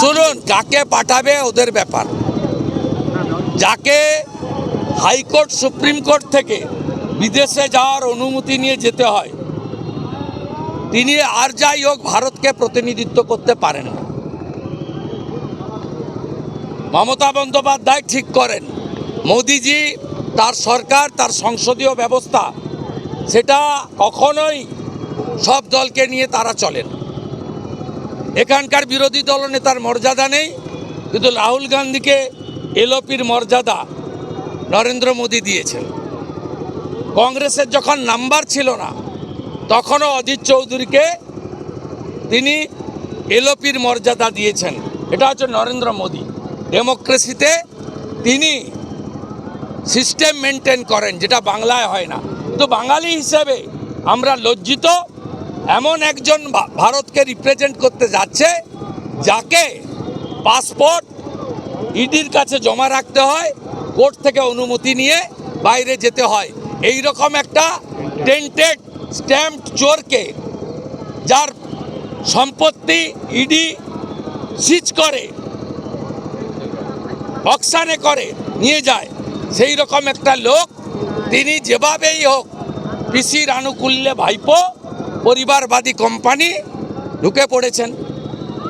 শুনুন, কাকে পাঠাবে ওদের ব্যাপার। যাকে হাইকোর্ট সুপ্রিম কোর্ট থেকে বিদেশে যাওয়ার অনুমতি নিয়ে যেতে হয়, তিনি আর যাই হোক ভারতকে প্রতিনিধিত্ব করতে পারেন না। মমতা বন্দ্যোপাধ্যায় ঠিক করেন, মোদিজি তার সরকার, তার সংসদীয় ব্যবস্থা, সেটা কখনোই সব দলকে নিয়ে তারা চলেন। এখানকার বিরোধী দলনেতার মর্যাদা নেই, কিন্তু রাহুল গান্ধীকে এলওপির মর্যাদা নরেন্দ্র মোদী দিয়েছেন। কংগ্রেসের যখন নাম্বার ছিল না, তখনও অজিত চৌধুরীকে তিনি এলওপির মর্যাদা দিয়েছেন। এটা হচ্ছে নরেন্দ্র মোদী। ডেমোক্রেসিতে তিনি সিস্টেম মেনটেন করেন, যেটা বাংলায় হয় না। তো বাঙালি হিসেবে আমরা লজ্জিত, এমন একজন ভারতকে রিপ্রেজেন্ট করতে যাচ্ছে, যাকে পাসপোর্ট ইডির কাছে জমা রাখতে হয়, কোর্ট থেকে অনুমতি নিয়ে বাইরে যেতে হয়। এই রকম একটা টেন্টেড স্ট্যাম্প চোরকে, যার সম্পত্তি ইডি সিজ করে, অকশানে করে নিয়ে যায়, সেই রকম একটা লোক, তিনি যেভাবেই হোক পিসির আনুকূল্যে ভাইপো পরিবারবাদী কোম্পানি ঢুকে পড়েছেন।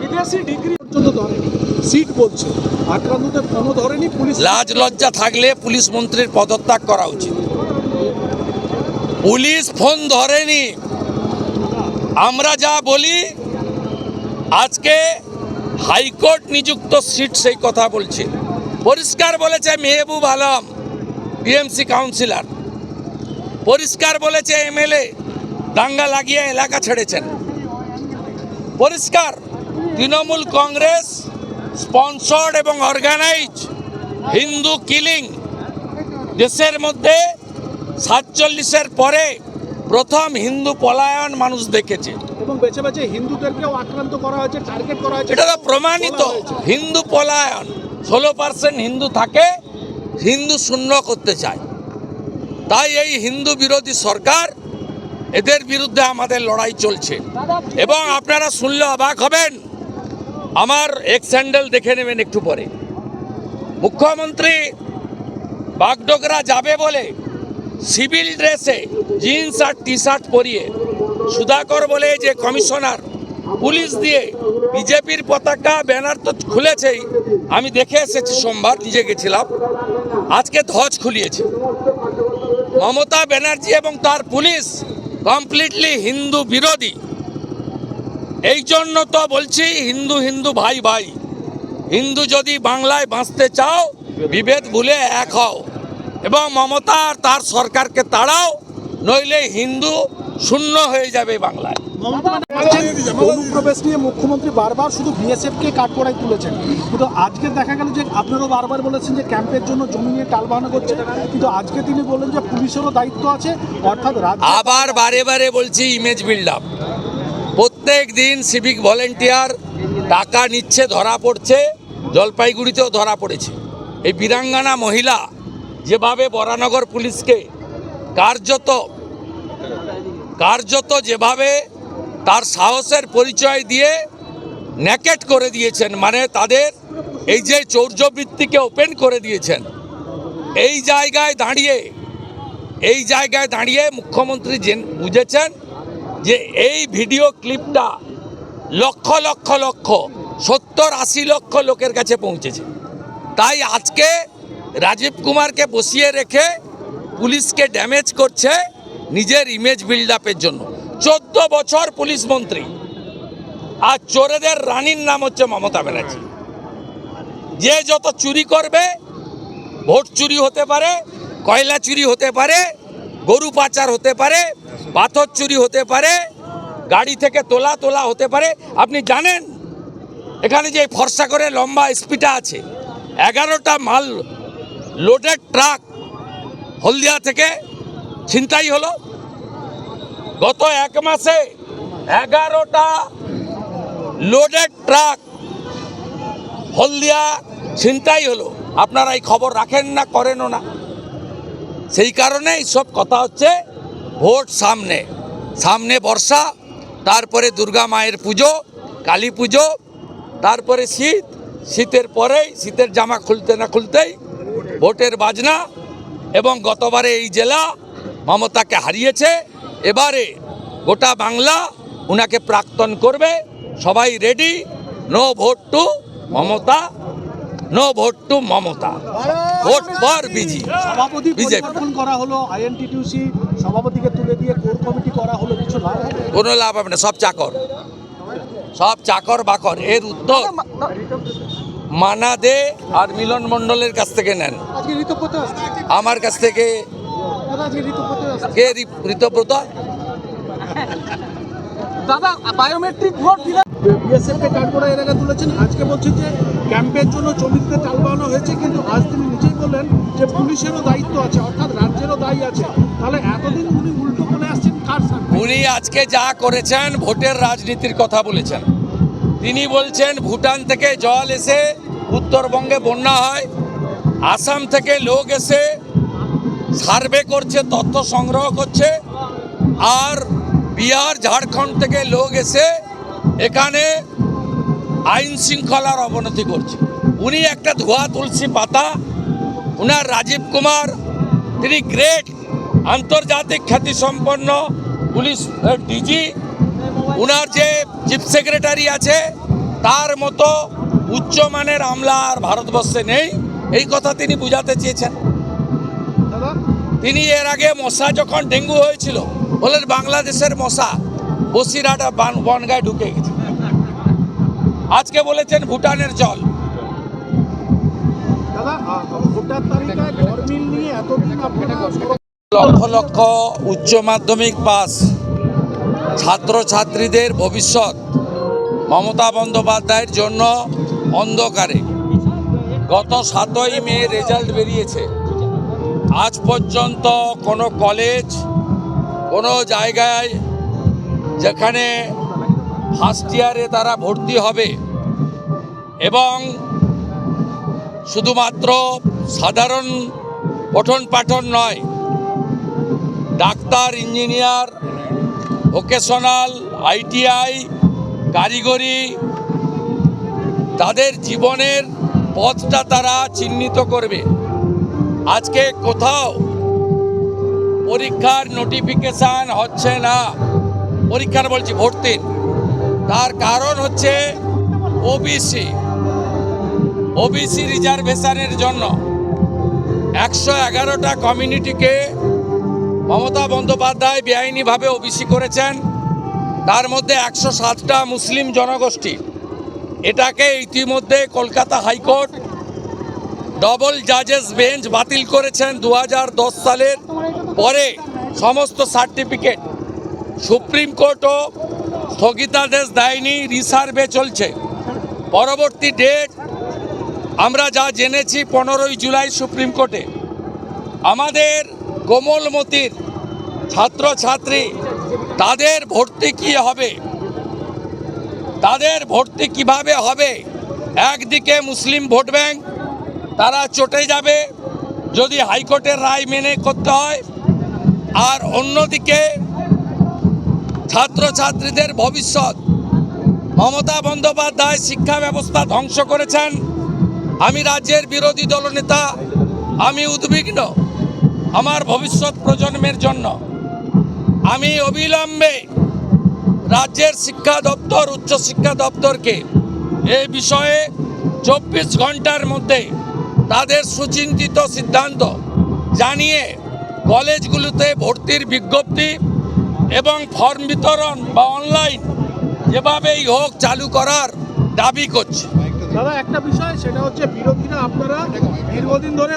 বিদেশি ডিগ্রি পর্যন্ত ধরেনি, সিট বলছে আক্রান্তদের ফোনও ধরেনি পুলিশ। লাজ লজ্জা থাকলে পুলিশ মন্ত্রীর পদত্যাগ করা উচিত। পুলিশ ফোন ধরেনি। আমরা যা বলি, আজকে হাইকোর্ট নিযুক্ত সিট সেই কথা বলছে, পরিষ্কার বলেছে মেহবুব আলম টিএমসি কাউন্সিলর, পরিষ্কার বলেছে এমএলএ দাঙ্গা লাগিয়ে এলাকা ছেড়েছেন, পরিষ্কার তৃণমূল কংগ্রেস স্পন্সর্ড এবং অর্গানাইজ হিন্দু কিলিং দেশের মধ্যে 47-এর পরে প্রথম হিন্দু পলায়ন মানুষ দেখেছে, এবং বেছে বেছে হিন্দুদেরকেও আক্রান্ত করা হয়েছে, টার্গেট করা হয়েছে। এটা তো প্রমাণিত। হিন্দু পলায়ন, 16% হিন্দু থাকে, হিন্দু শূন্য করতে চায়। তাই এই হিন্দু বিরোধী সরকার, এদের বিরুদ্ধে আমাদের লড়াই চলছে। এবং আপনারা শুনলে অবাক হবেন, আমার এক্স হ্যান্ডেল দেখে নেবেন একটু পরে। মুখ্যমন্ত্রী বাগডোগরা যাবে বলে সিভিল ড্রেসে জিন্স আর টি শার্ট পরিয়ে, সুধাকর বলে যে কমিশনার, পুলিশ দিয়ে বিজেপির পতাকা ব্যানার তো খুলেছেই, আমি দেখে এসেছি, সোমবার নিজে গেছিলাম, আজকে ধ্বজ খুলিয়েছে। মমতা ব্যানার্জি এবং তার পুলিশ কমপ্লিটলি হিন্দু বিরোধী। এই জন্য তো বলছি, হিন্দু হিন্দু ভাই ভাই। হিন্দু যদি বাংলায় বাঁচতে চাও, বিভেদ ভুলে এক হও এবং মমতা আর তার সরকারকে তাড়াও, নইলে হিন্দু শূন্য হয়ে যাবে বাংলায়। অনুপ্রবেশ নিয়ে মুখ্যমন্ত্রী বারবার শুধু বিএসএফকে কাঠগড়ায় তুলেছেন, কিন্তু আজকে দেখা গেল যে আপনারাও বারবার বলেছেন যে ক্যাম্পের জন্য জমি নিয়ে টালবাহানা করছে, কিন্তু আজকে তিনি বললেন যে পুলিশেরও দায়িত্ব আছে, অর্থাৎ আবার বারে বারে বলছি ইমেজ বিল্ড আপ। প্রত্যেক দিন সিভিক ভলেন্টিয়ার টাকা নিচ্ছে, ধরা পড়ছে, জলপাইগুড়িতেও ধরা পড়েছে। এই বীরাঙ্গনা মহিলা যেভাবে বরানগর পুলিশকে কার্যত যেভাবে তার সাহসের পরিচয় দিয়ে নেকেট করে দিয়েছেন, মানে তাদের এই যে চৌর্যবৃত্তিকে ওপেন করে দিয়েছেন, এই জায়গায় দাঁড়িয়ে মুখ্যমন্ত্রী বুঝেছেন যে এই ভিডিও ক্লিপটা লক্ষ 70-80 লক্ষ লোকের কাছে পৌঁছেছে। তাই আজকে রাজীব কুমারকে বসিয়ে রেখে পুলিশকে ড্যামেজ করছে নিজের ইমেজ বিল্ড আপের জন্য। 14 বছর পুলিশ মন্ত্রী, আর চোরেদের রানীর নাম হচ্ছে মমতা ব্যানার্জি। যে যত চুরি করবে, ভোট চুরি হতে পারে, কয়লা চুরি হতে পারে, গরু পাচার হতে পারে, পাথর চুরি হতে পারে, গাড়ি থেকে তোলা হতে পারে। আপনি জানেন এখানে যে ফর্সা করে লম্বা এসপিটা আছে, 11টা মাল লোডেড ট্রাক হলদিয়া থেকে ছিনতাই হলো। গত 1 মাসে 11টা লোডেড ট্রাক হলদিয়া ছিনতাই হলো। আপনারা এই খবর রাখেন না, করেনও না। সেই কারণে এইসব কথা হচ্ছে। ভোট সামনে বর্ষা, তারপরে দুর্গা মায়ের পুজো, কালী পুজো, তারপরে শীত, শীতের পরেই শীতের জামা খুলতে না খুলতেই ভোটের বাজনা। এবং গতবারে এই জেলা মমতাকে হারিয়েছে, এবারে গোটা বাংলা উনাকে প্রাক্তন করবে। সবাই ready. No vote to Mamata, no vote to Mamata, vote for বিজি সভাপতি বিজেপি। পরিবর্তন করা হলো, আইএনটিটিউসি সভাপতিকে তুলে দিয়ে কোর কমিটি করা হলো, কিছু লাভ হবে? কোনো লাভ হবে না, সব চাকর, সব চাকর বাকর। এর উত্তর মানা দে আর মিলন মণ্ডলের কাছ থেকে নেন, আজকে ঋতব্রত আসছে, আমার কাছ থেকে। দাদা আজকে ঋতব্রত আসছে। কে ঋতব্রত? দাদা বায়োমেট্রিক ভোট দিলেন, বিএসএফকে কাঠগড়া এলাকা তুলেছেন, আজকে বলছেন যে ক্যাম্পের জন্য জমিতে টাল বানানো হয়েছে, কিন্তু আজ তিনি নিজেই বললেন যে পুলিশেরও দায়িত্ব আছে, অর্থাৎ রাজ্যেরও দায়ী আছে। তাহলে এতদিন উনি উল্টো বলে আসছেন কার সাথে? উনি আজকে যা করেছেন ভোটের রাজনীতির কথা বলেছেন। তিনি বলছেন ভুটান থেকে জল এসে উত্তরবঙ্গে বন্যা হয়, আসাম থেকে লোক এসে সার্ভে করছে, তথ্য সংগ্রহ করছে, আর বিহার ঝাড়খণ্ড থেকে লোক এসে এখানে আইন শৃঙ্খলার অবনতি করছে। উনি একটা ধোয়া তুলসী পাতা। উনার রাজীব কুমার, তিনি গ্রেট আন্তর্জাতিক খ্যাতিসম্পন্ন পুলিশ ডিজি। উনার যে চিফ সেক্রেটারি আছে তার মতো উচ্চমানের আমলা আর ভারতবর্ষে নেই, এই কথা তিনি বুঝাতে চেয়েছেন। দাদা তিনি এর আগে মশা যখন ডেঙ্গু হয়েছিল বলেন বাংলাদেশের মশা বসিরহাট আর বনগায় ঢুকে গেছে। আজকে বলেছেন ভুটানের জল। দাদা ভোটার তালিকায় গরমিল নিয়ে এতদিন আপনারা লক্ষ লক্ষ উচ্চ মাধ্যমিক পাস ছাত্রছাত্রীদের ভবিষ্যৎ মমতা বন্দ্যোপাধ্যায়ের জন্য অন্ধকারে। গত 7ই মে রেজাল্ট বেরিয়েছে, আজ পর্যন্ত কোনো কলেজ, কোনো জায়গায় যেখানে ফার্স্ট ইয়ারে তারা ভর্তি হবে এবং শুধুমাত্র সাধারণ পঠন পাঠন নয়, ডাক্তার, ইঞ্জিনিয়ার, ভোকেশনাল, আইটিআই, কারিগরি, তাদের জীবনের পথটা তারা চিহ্নিত করবে। আজকে কোথাও পরীক্ষার নোটিফিকেশান হচ্ছে না, পরীক্ষার বলছি ভর্তির। তার কারণ হচ্ছে ওবিসি রিজার্ভেশনের জন্য 111টা কমিউনিটিকে মমতা বন্দ্যোপাধ্যায় বেআইনিভাবে ওবিসি করেছেন, তার মধ্যে 107টা মুসলিম জনগোষ্ঠী। এটাকে ইতিমধ্যে কলকাতা হাইকোর্ট ডবল জাজেস বেঞ্চ বাতিল করেছেন 2010 সালের পরে সমস্ত সার্টিফিকেট। সুপ্রিম কোর্টও স্থগিতাদেশ দেয়নি, রিসার্ভে চলছে। পরবর্তী ডেট আমরা যা জেনেছি 15ই জুলাই সুপ্রিম কোর্টে। আমাদের কোমলমতির ছাত্রছাত্রী, তাদের ভর্তি কী হবে, তাদের ভর্তি কিভাবে হবে? একদিকে মুসলিম ভোট ব্যাংক, তারা চটে যাবে যদি হাইকোর্টের রায় মেনে করতে হয়, আর অন্যদিকে ছাত্রছাত্রীদের ভবিষ্যৎ। মমতা বন্দ্যোপাধ্যায় শিক্ষা ব্যবস্থা ধ্বংস করেছেন। আমি রাজ্যের বিরোধী দলনেতা, আমি উদ্বিগ্ন আমার ভবিষ্যৎ প্রজন্মের জন্য। আমি অবিলম্বে রাজ্যের শিক্ষা দপ্তর, উচ্চশিক্ষা দপ্তরকে এই বিষয়ে 24 ঘন্টার মধ্যে তাদের সুচিন্তিত সিদ্ধান্ত জানিয়ে কলেজগুলোতে ভর্তির বিজ্ঞপ্তি এবং ফর্ম বিতরণ বা অনলাইন যেভাবেই হোক চালু করার দাবি করছে। দাদা একটা বিষয়, সেটা হচ্ছে বিরোধীরা আপনারা দীর্ঘদিন ধরে